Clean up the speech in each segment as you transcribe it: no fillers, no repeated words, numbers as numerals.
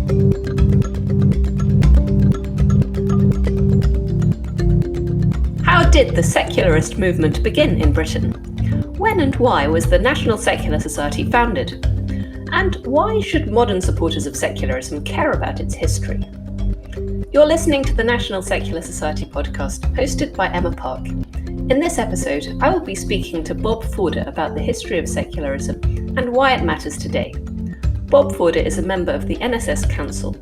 How did the secularist movement begin in Britain? When and why was the National Secular Society founded? And why should modern supporters of secularism care about its history? You're listening to the National Secular Society podcast, hosted by Emma Park. In this episode, I will be speaking to Bob Forder about the history of secularism and why it matters today. Bob Forder is a member of the NSS Council.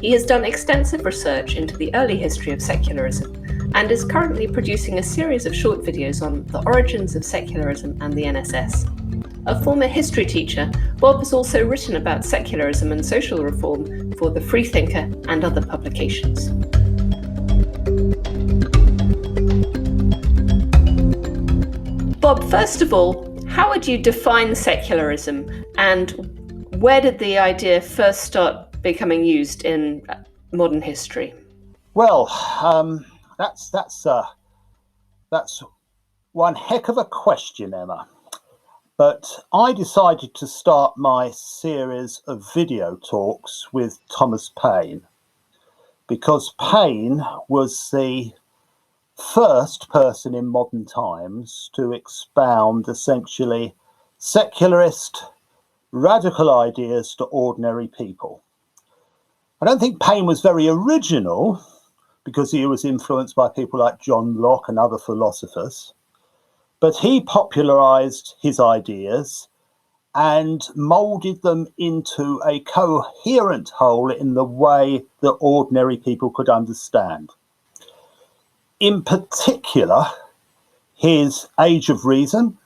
He has done extensive research into the early history of secularism and is currently producing a series of short videos on the origins of secularism and the NSS. A former history teacher, Bob has also written about secularism and social reform for The Freethinker and other publications. Bob, first of all, how would you define secularism, and where did the idea first start becoming used in modern history? Well, that's one heck of a question, Emma. But I decided to start my series of video talks with Thomas Paine, because Paine was the first person in modern times to expound essentially secularist, radical ideas to ordinary people. I don't think Paine was very original, because he was influenced by people like John Locke and other philosophers. But he popularized his ideas and molded them into a coherent whole in the way that ordinary people could understand. In particular, his Age of Reason,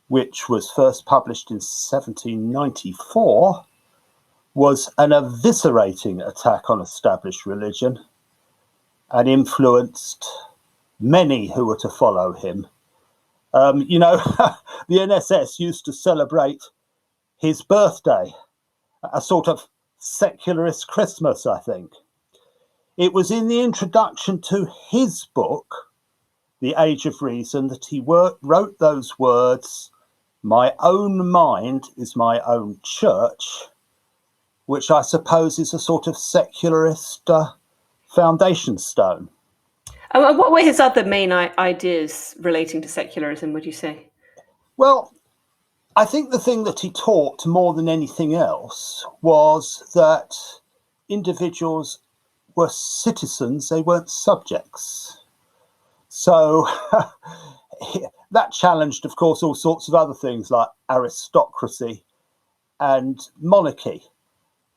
which was first published in 1794, was an eviscerating attack on established religion and influenced many who were to follow him. The NSS used to celebrate his birthday, a sort of secularist Christmas, I think. It was in the introduction to his book, The Age of Reason, that he wrote those words, "My own mind is my own church," which I suppose is a sort of secularist foundation stone. What were his other main ideas relating to secularism, would you say? Well, I think the thing that he taught more than anything else was that individuals were citizens, they weren't subjects. So that challenged, of course, all sorts of other things like aristocracy and monarchy.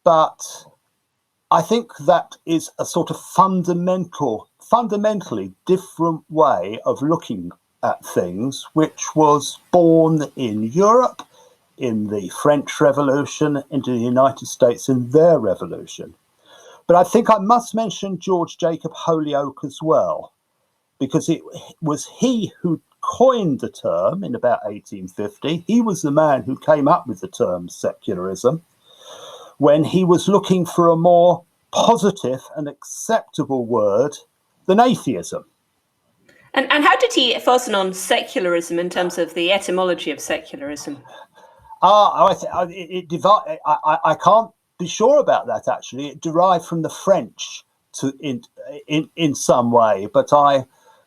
But I think that is a sort of fundamentally different way of looking at things, which was born in Europe, in the French Revolution, into the United States in their revolution. But I think I must mention George Jacob Holyoake as well, because it was he who coined the term in about 1850. He was the man who came up with the term secularism, when he was looking for a more positive and acceptable word than atheism. And how did he fasten on secularism in terms of the etymology of secularism? I can't be sure about that, actually. It derived from the French in some way, but I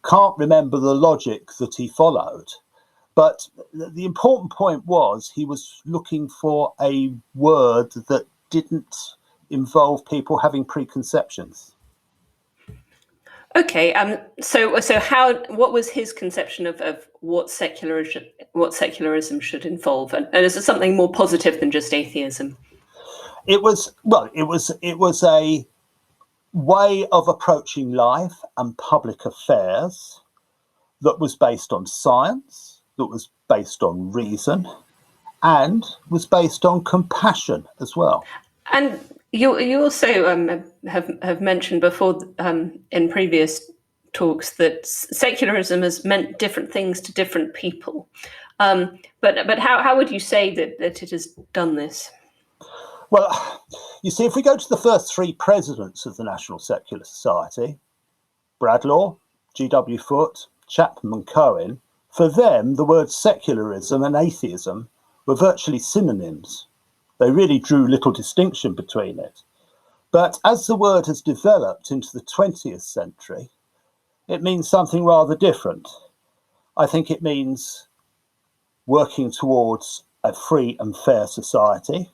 can't remember the logic that he followed. But the important point was he was looking for a word that didn't involve people having preconceptions. Okay, so what was his conception of what secularism should involve, and is it something more positive than just atheism? It was a way of approaching life and public affairs that was based on science, that was based on reason, and was based on compassion as well. And you also have mentioned before in previous talks that secularism has meant different things to different people. But how would you say that it has done this? Well, you see, if we go to the first three presidents of the National Secular Society, Bradlaugh, G.W. Foote, Chapman and Cohen, for them, the words secularism and atheism were virtually synonyms. They really drew little distinction between it. But as the word has developed into the 20th century, it means something rather different. I think it means working towards a free and fair society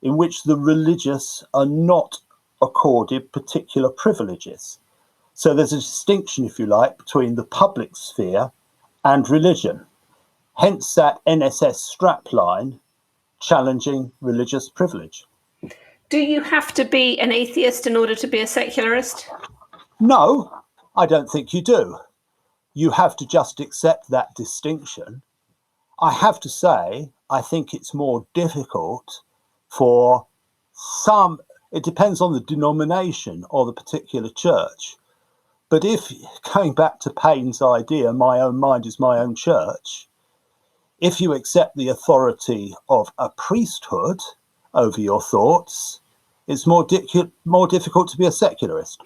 in which the religious are not accorded particular privileges. So there's a distinction, if you like, between the public sphere and religion. Hence that NSS strapline challenging religious privilege. Do you have to be an atheist in order to be a secularist? No, I don't think you do. You have to just accept that distinction. I have to say, I think it's more difficult for some, it depends on the denomination or the particular church. But if, going back to Paine's idea, my own mind is my own church, if you accept the authority of a priesthood over your thoughts, it's more difficult to be a secularist.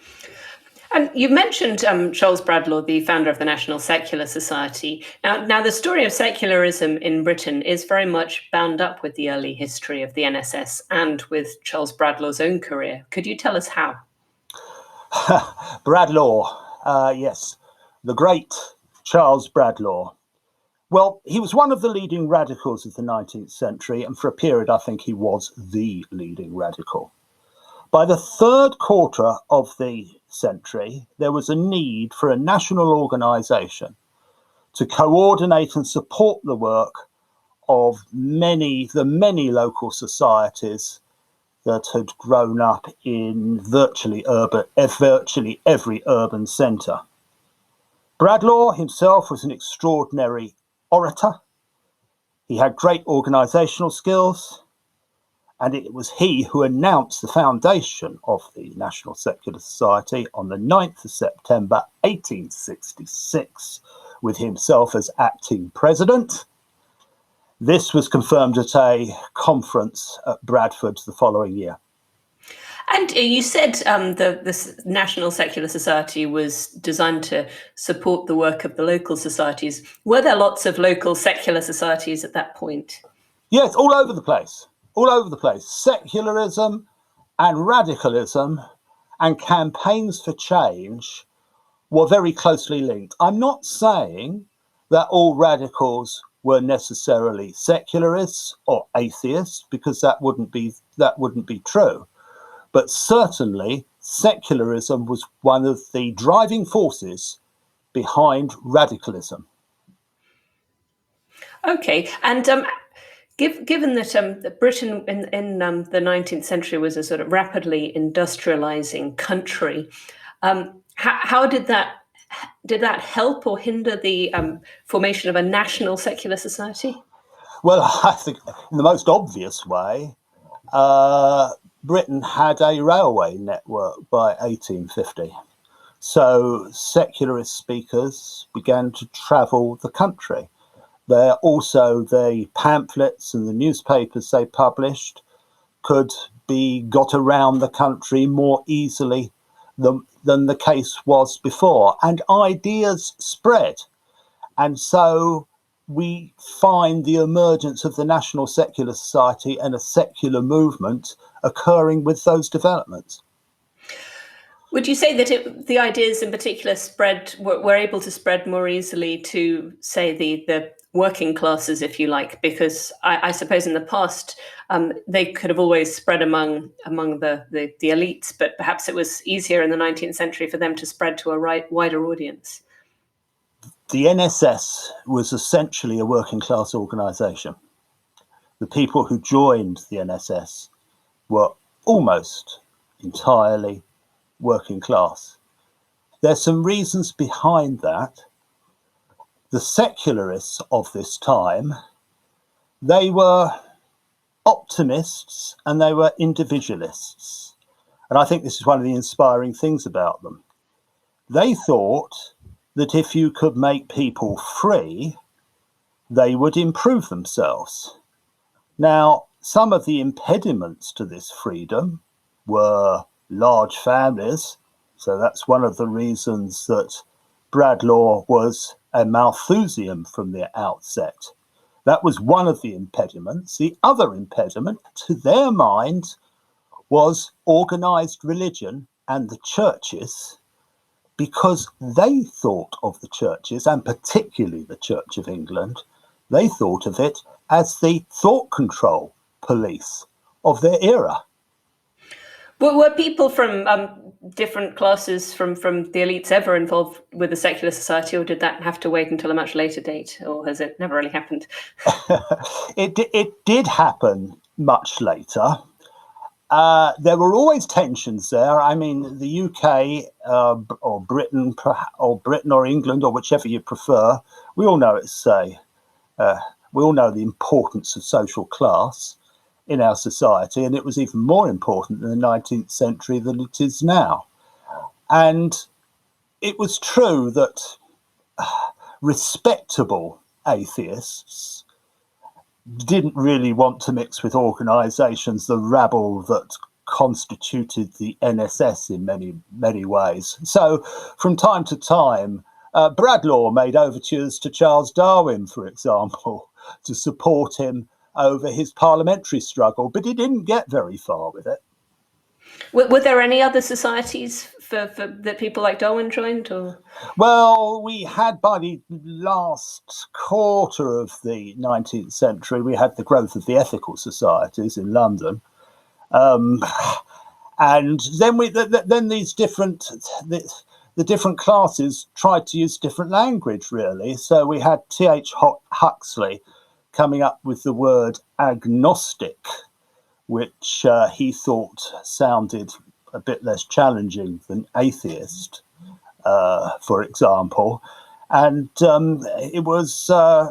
And you mentioned Charles Bradlaugh, the founder of the National Secular Society. Now, the story of secularism in Britain is very much bound up with the early history of the NSS and with Charles Bradlaugh's own career. Could you tell us how? Bradlaugh, yes, the great Charles Bradlaugh. Well, he was one of the leading radicals of the 19th century, and for a period, I think he was the leading radical. By the third quarter of the century, there was a need for a national organisation to coordinate and support the work of the many local societies that had grown up in virtually every urban centre. Bradlaugh himself was an extraordinary orator. He had great organisational skills, and it was he who announced the foundation of the National Secular Society on the 9th of September 1866, with himself as acting president. This was confirmed at a conference at Bradford the following year. And you said the National Secular Society was designed to support the work of the local societies. Were there lots of local secular societies at that point? Yes, all over the place. All over the place. Secularism and radicalism and campaigns for change were very closely linked. I'm not saying that all radicals were necessarily secularists or atheists, because that wouldn't be true. But certainly secularism was one of the driving forces behind radicalism. Okay, and given that Britain in the 19th century was a sort of rapidly industrialising country, how did that help or hinder the formation of a national secular society? Well, I think in the most obvious way, Britain had a railway network by 1850. So secularist speakers began to travel the country. Also, the pamphlets and the newspapers they published could be got around the country more easily than the case was before. And ideas spread. And so we find the emergence of the National Secular Society and a secular movement occurring with those developments. Would you say that the ideas in particular were able to spread more easily to, say, the working classes, if you like? Because I suppose in the past they could have always spread among the elites, but perhaps it was easier in the 19th century for them to spread to a wider audience. The NSS was essentially a working class organisation. The people who joined the NSS were almost entirely working class. There's some reasons behind that. The secularists of this time, they were optimists and they were individualists. And I think this is one of the inspiring things about them. They thought that if you could make people free, they would improve themselves. Now, some of the impediments to this freedom were large families. So that's one of the reasons that Bradlaugh was a Malthusian from the outset. That was one of the impediments. The other impediment, to their mind, was organised religion and the churches, because they thought of the churches, and particularly the Church of England, they thought of it as the thought control police of their era. Were people from different classes from the elites ever involved with the secular society, or did that have to wait until a much later date, or has it never really happened? It did happen much later. There were always tensions there. I mean, the UK or Britain or England, or whichever you prefer, we all know we all know the importance of social class in our society, and it was even more important in the 19th century than it is now. And it was true that respectable atheists didn't really want to mix with organisations, the rabble that constituted the NSS in many ways. So from time to time, Bradlaugh made overtures to Charles Darwin, for example, to support him over his parliamentary struggle, but he didn't get very far with it. Were there any other societies for that people like Darwin joined? Or? Well, we had, by the last quarter of the 19th century, we had the growth of the ethical societies in London. And then these different classes tried to use different language, really. So we had T.H. Huxley coming up with the word agnostic, which he thought sounded a bit less challenging than atheist, for example. And it was, I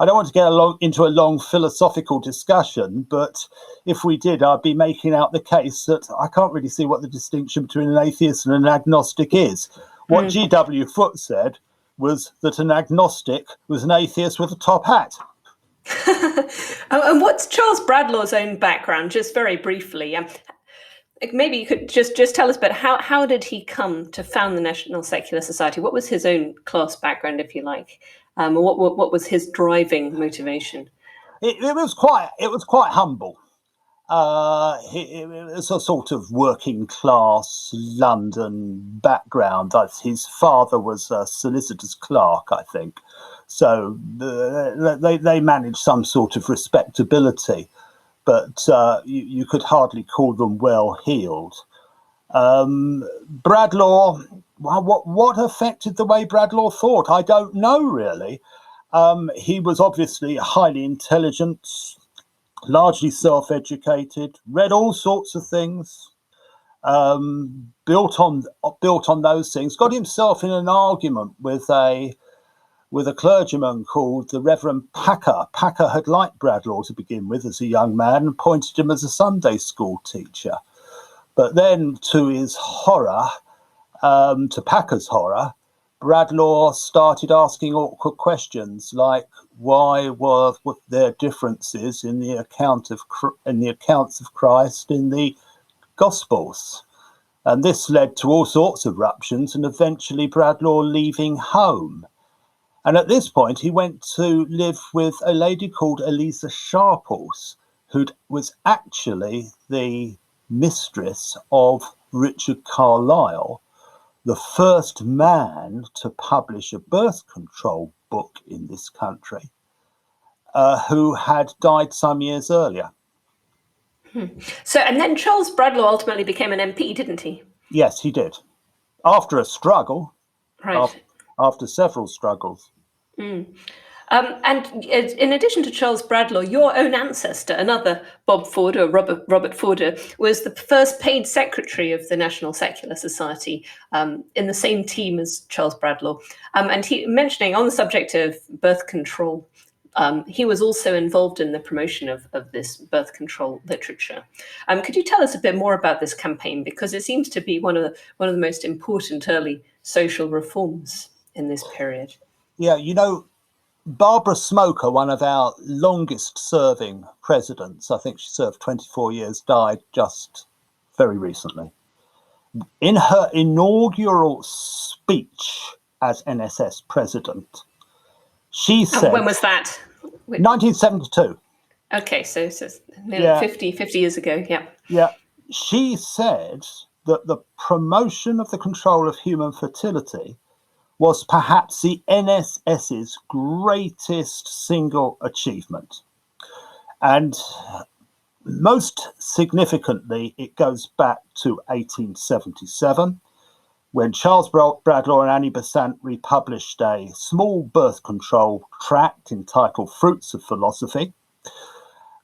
don't want to get into a long philosophical discussion, but if we did, I'd be making out the case that I can't really see what the distinction between an atheist and an agnostic is. What G.W. Foote said was that an agnostic was an atheist with a top hat. And what's Charles Bradlaugh's own background, just very briefly? Maybe you could just tell us, but how did he come to found the National Secular Society? What was his own class background, if you like? What was his driving motivation? It was quite humble. It was a sort of working class London background. His father was a solicitor's clerk, I think. So they managed some sort of respectability, but you could hardly call them well-heeled. Bradlaugh, what affected the way Bradlaugh thought? I don't know, really. He was obviously highly intelligent, largely self-educated, read all sorts of things, built on those things, got himself in an argument with a clergyman called the Reverend Packer. Packer had liked Bradlaugh to begin with as a young man and appointed him as a Sunday school teacher. But then, to his horror, to Packer's horror, Bradlaugh started asking awkward questions like, why were there differences in the accounts of Christ in the Gospels? And this led to all sorts of ruptions, and eventually Bradlaugh leaving home. And at this point, he went to live with a lady called Eliza Sharples, who was actually the mistress of Richard Carlisle, the first man to publish a birth control book in this country, who had died some years earlier. So, and then Charles Bradlaugh ultimately became an MP, didn't he? Yes, he did. After a struggle. Right. After several struggles. And in addition to Charles Bradlaugh, your own ancestor, another Bob Forder, Robert Forder, was the first paid secretary of the National Secular Society, in the same team as Charles Bradlaugh. And he mentioning on the subject of birth control, he was also involved in the promotion of this birth control literature. Could you tell us a bit more about this campaign, because it seems to be one of the most important early social reforms in this period? Yeah, you know, Barbra Smoker, one of our longest serving presidents, I think she served 24 years, died just very recently. In her inaugural speech as NSS president, she said... And when was that? 1972. Okay, so nearly 50 years ago, yeah. Yeah, she said that the promotion of the control of human fertility was perhaps the NSS's greatest single achievement. And most significantly, it goes back to 1877, when Charles Bradlaugh and Annie Besant republished a small birth control tract entitled Fruits of Philosophy,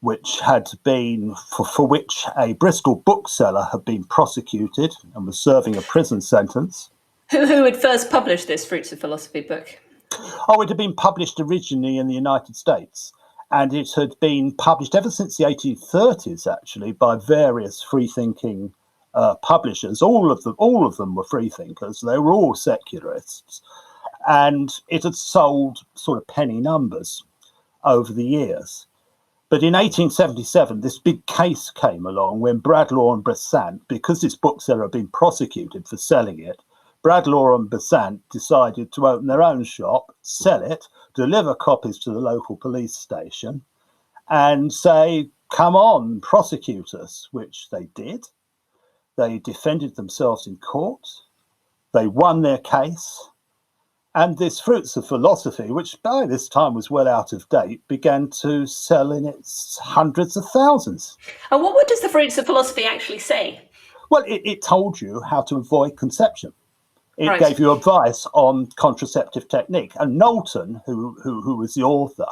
which had been, for which a Bristol bookseller had been prosecuted and was serving a prison sentence. Who had first published this Fruits of Philosophy book? Oh, it had been published originally in the United States, and it had been published ever since the 1830s, actually, by various free-thinking publishers. All of them were freethinkers. They were all secularists, and it had sold sort of penny numbers over the years. But in 1877, this big case came along when Bradlaugh and Besant, because this bookseller had been prosecuted for selling it, Bradlaugh and Besant decided to open their own shop, sell it, deliver copies to the local police station, and say, come on, prosecute us, which they did. They defended themselves in court. They won their case. And this Fruits of Philosophy, which by this time was well out of date, began to sell in its hundreds of thousands. And what does the Fruits of Philosophy actually say? Well, it told you how to avoid conception. It Right. gave you advice on contraceptive technique. And Knowlton, who was the author,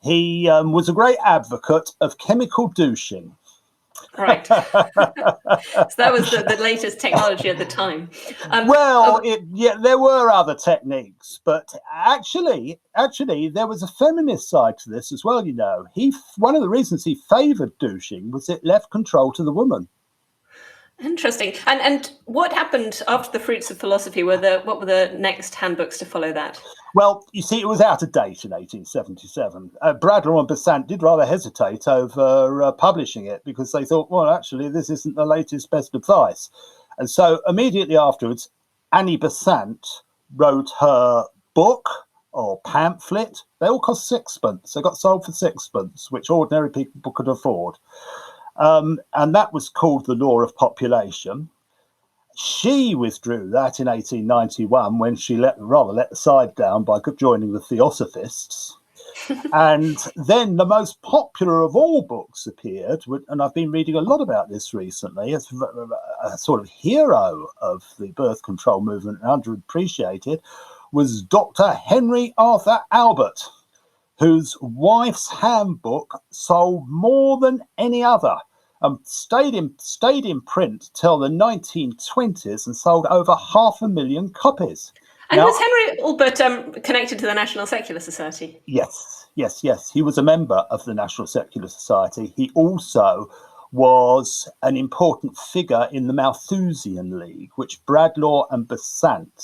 he was a great advocate of chemical douching. Right. So that was the latest technology at the time. There were other techniques, but actually, there was a feminist side to this as well. You know, one of the reasons he favoured douching was it left control to the woman. Interesting. And what happened after the Fruits of Philosophy? What were the next handbooks to follow that? Well, you see, it was out of date in 1877. Bradlaugh and Besant did rather hesitate over publishing it because they thought, well, actually, this isn't the latest best advice. And so immediately afterwards, Annie Besant wrote her book or pamphlet. They all cost sixpence. They got sold for sixpence, which ordinary people could afford. And that was called The Law of Population. She withdrew that in 1891 when she let the side down by joining the Theosophists. And then the most popular of all books appeared, and I've been reading a lot about this recently, as a sort of hero of the birth control movement and underappreciated, was Dr. Henry Arthur Albert, whose Wife's Handbook sold more than any other. Stayed in print till the 1920s and sold over 500,000 copies. And was Henry Albert connected to the National Secular Society? Yes. He was a member of the National Secular Society. He also was an important figure in the Malthusian League, which Bradlaugh and Besant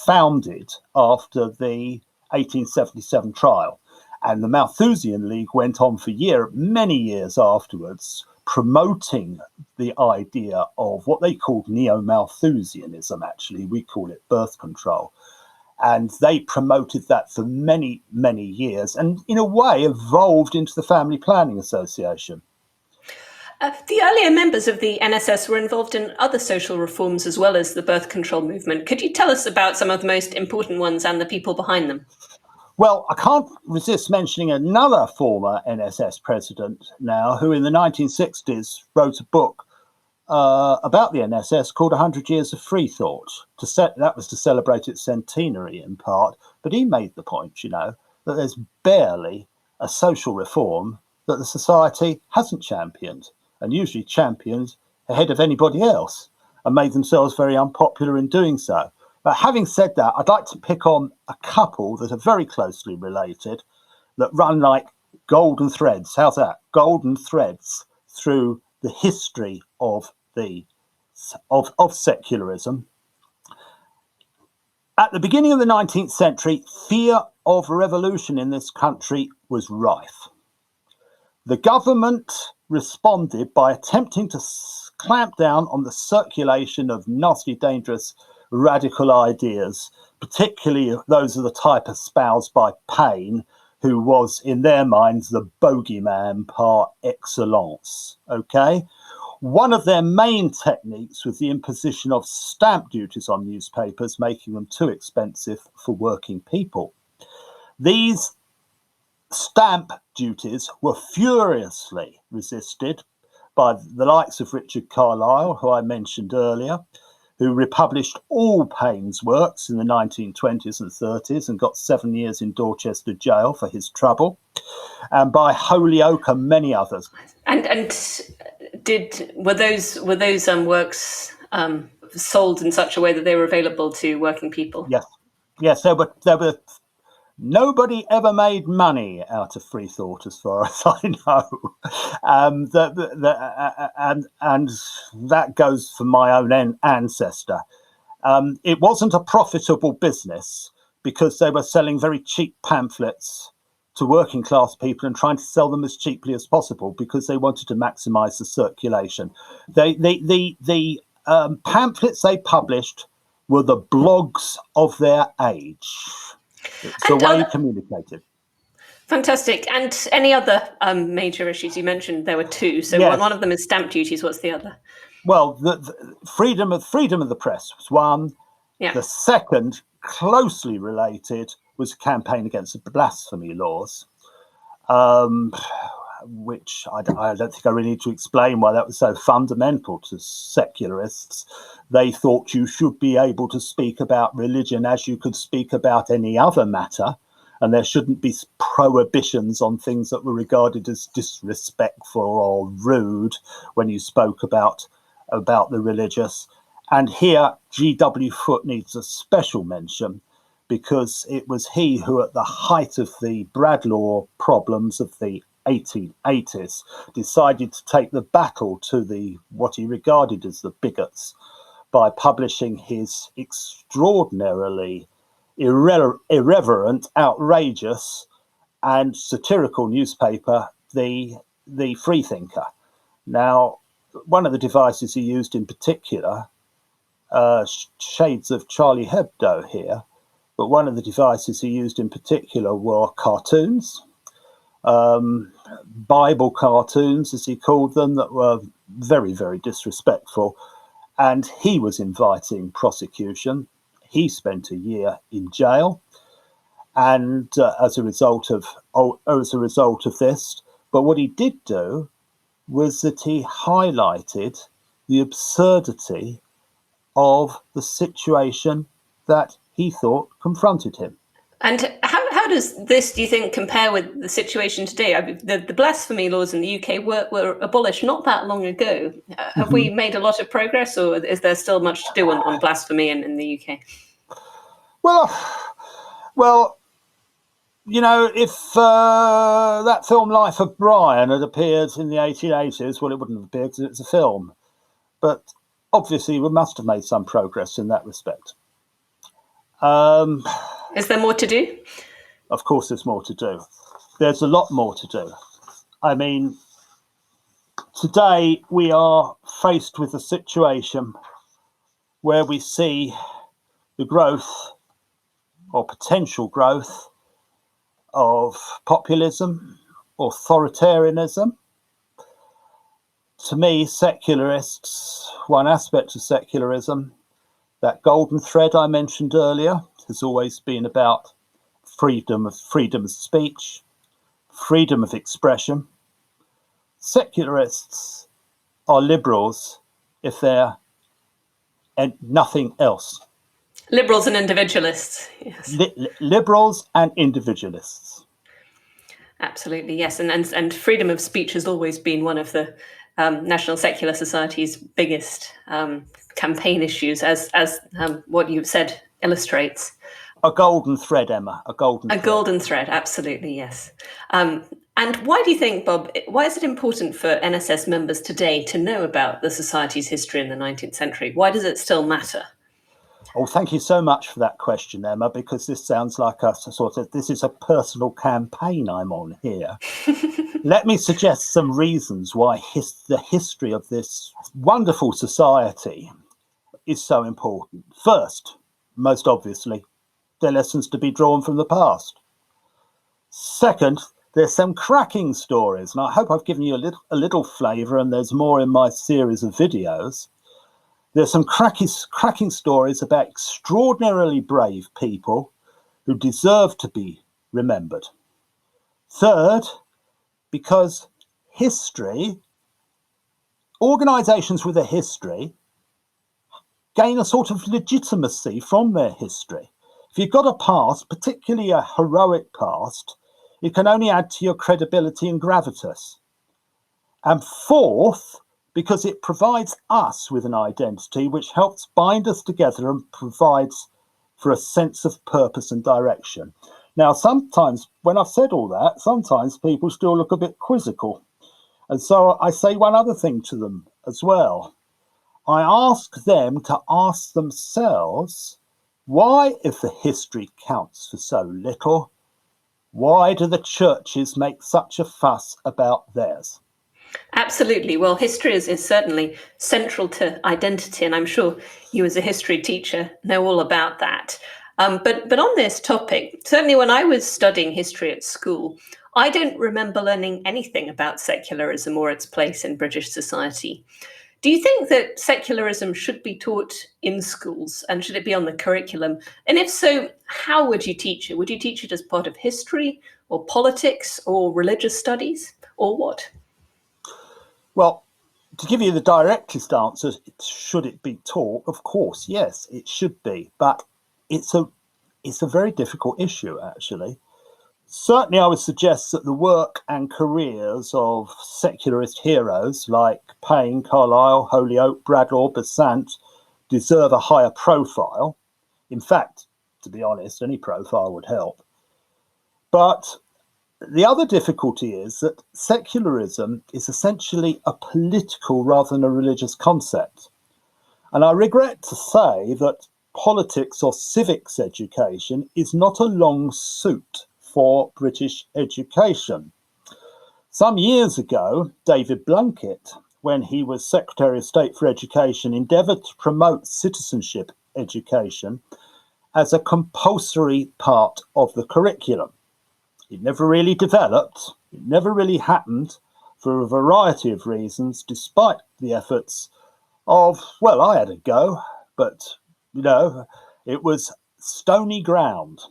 founded after the 1877 trial. And the Malthusian League went on for many years afterwards, promoting the idea of what they called neo-Malthusianism, actually. We call it birth control. And they promoted that for many, many years and, in a way, evolved into the Family Planning Association. The earlier members of the NSS were involved in other social reforms as well as the birth control movement. Could you tell us about some of the most important ones and the people behind them? Well, I can't resist mentioning another former NSS president now, who in the 1960s wrote a book about the NSS called 100 Years of Free Thought. That was to celebrate its centenary in part. But he made the point, that there's barely a social reform that the society hasn't championed, and usually championed ahead of anybody else, and made themselves very unpopular in doing so. But having said that, I'd like to pick on a couple that are very closely related, that run like golden threads. How's that? Golden threads through the history of secularism. At the beginning of the 19th century, fear of revolution in this country was rife. The government responded by attempting to clamp down on the circulation of nasty, dangerous, radical ideas, particularly those of the type espoused by Paine, who was, in their minds, the bogeyman par excellence. Okay? One of their main techniques was the imposition of stamp duties on newspapers, making them too expensive for working people. These stamp duties were furiously resisted by the likes of Richard Carlile, who I mentioned earlier, who republished all Paine's works in the 1920s and 30s and got 7 years in Dorchester jail for his trouble, and by Holyoake and many others. And were those works sold in such a way that they were available to working people? Yes. There were. Nobody ever made money out of free thought, as far as I know, and that goes for my own ancestor. It wasn't a profitable business because they were selling very cheap pamphlets to working class people and trying to sell them as cheaply as possible because they wanted to maximise the circulation. The pamphlets they published were the blogs of their age. It's the way you communicated. Fantastic. And any other major issues? You mentioned there were two. So yes. One of them is stamp duties. What's the other? Well, the freedom of the press was one. Yeah. The second, closely related, was a campaign against the blasphemy laws, which I don't think I really need to explain why that was so fundamental to secularists. They thought you should be able to speak about religion as you could speak about any other matter, and there shouldn't be prohibitions on things that were regarded as disrespectful or rude when you spoke about the religious. And here, G.W. Foote needs a special mention because it was he who, at the height of the Bradlaugh problems of the 1880s, decided to take the battle to what he regarded as the bigots by publishing his extraordinarily irreverent, outrageous and satirical newspaper, the Freethinker. Now, one of the devices he used in particular, shades of Charlie Hebdo here, but one of the devices he used in particular were cartoons, Bible cartoons, as he called them, that were very, very disrespectful. And he was inviting prosecution. He spent a year in jail, and as a result of this. But what he did do was that he highlighted the absurdity of the situation that he thought confronted him. And how does this, do you think, compare with the situation today? I mean, the blasphemy laws in the UK were abolished not that long ago. Have we made a lot of progress, or is there still much to do on blasphemy in the UK? Well, you know, if that film Life of Brian had appeared in the 1880s, well, it wouldn't have appeared because it's a film. But obviously, we must have made some progress in that respect. Is there more to do? Of course, there's more to do. There's a lot more to do. I mean, today we are faced with a situation where we see the growth or potential growth of populism, authoritarianism. To me, secularists, one aspect of secularism, that golden thread I mentioned earlier, has always been about freedom of speech, freedom of expression. Secularists are liberals if they're nothing else. Liberals and individualists, yes. Liberals and individualists. Absolutely, yes. And freedom of speech has always been one of the National Secular Society's biggest campaign issues, as what you've said illustrates. A golden thread, Emma, a golden thread, absolutely, yes. And why do you think, Bob, why is it important for NSS members today to know about the Society's history in the 19th century? Why does it still matter? Oh, thank you so much for that question, Emma, because this sounds like this is a personal campaign I'm on here. Let me suggest some reasons why the history of this wonderful society is so important. First, most obviously, there are lessons to be drawn from the past. Second, There's some cracking stories, and I hope I've given you a little flavour, and there's more in my series of videos. There's some cracking stories about extraordinarily brave people who deserve to be remembered. Third, because history, organisations with a history gain a sort of legitimacy from their history. If you've got a past, particularly a heroic past, it can only add to your credibility and gravitas. And fourth, because it provides us with an identity which helps bind us together and provides for a sense of purpose and direction. Now, sometimes when I've said all that, sometimes people still look a bit quizzical. And so I say one other thing to them as well. I ask them to ask themselves, why, if the history counts for so little, why do the churches make such a fuss about theirs? Absolutely. Well, history is certainly central to identity, and I'm sure you as a history teacher know all about that. But on this topic, certainly when I was studying history at school, I don't remember learning anything about secularism or its place in British society. Do you think that secularism should be taught in schools, and should it be on the curriculum? And if so, how would you teach it? Would you teach it as part of history or politics or religious studies, or what? Well, to give you the directest answer, should it be taught? Of course, yes, it should be. But it's a very difficult issue, actually. Certainly, I would suggest that the work and careers of secularist heroes like Paine, Carlyle, Holyoake, Bradlaugh, Besant deserve a higher profile. In fact, to be honest, any profile would help. But the other difficulty is that secularism is essentially a political rather than a religious concept. And I regret to say that politics or civics education is not a long suit for British education. Some years ago, David Blunkett, when he was Secretary of State for Education, endeavoured to promote citizenship education as a compulsory part of the curriculum. It never really developed, it never really happened for a variety of reasons, despite the efforts of, well, I had a go, but, it was stony ground.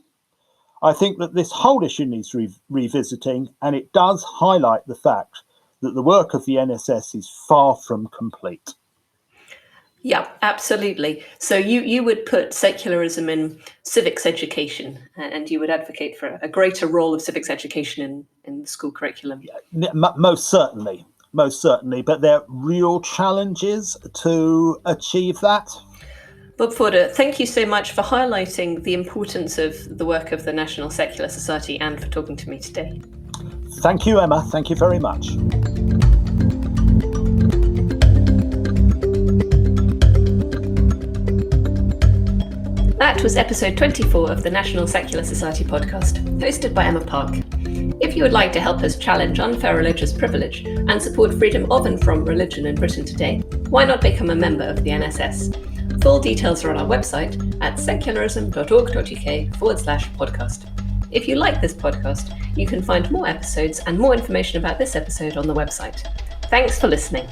I think that this whole issue needs revisiting, and it does highlight the fact that the work of the NSS is far from complete. Yeah, absolutely. So you would put secularism in civics education, and you would advocate for a greater role of civics education in the school curriculum. Yeah, most certainly. But there are real challenges to achieve that. Bob Forder, thank you so much for highlighting the importance of the work of the National Secular Society and for talking to me today. Thank you, Emma. Thank you very much. That was episode 24 of the National Secular Society podcast, hosted by Emma Park. If you would like to help us challenge unfair religious privilege and support freedom of and from religion in Britain today, why not become a member of the NSS? Full details are on our website at secularism.org.uk/podcast. If you like this podcast, you can find more episodes and more information about this episode on the website. Thanks for listening.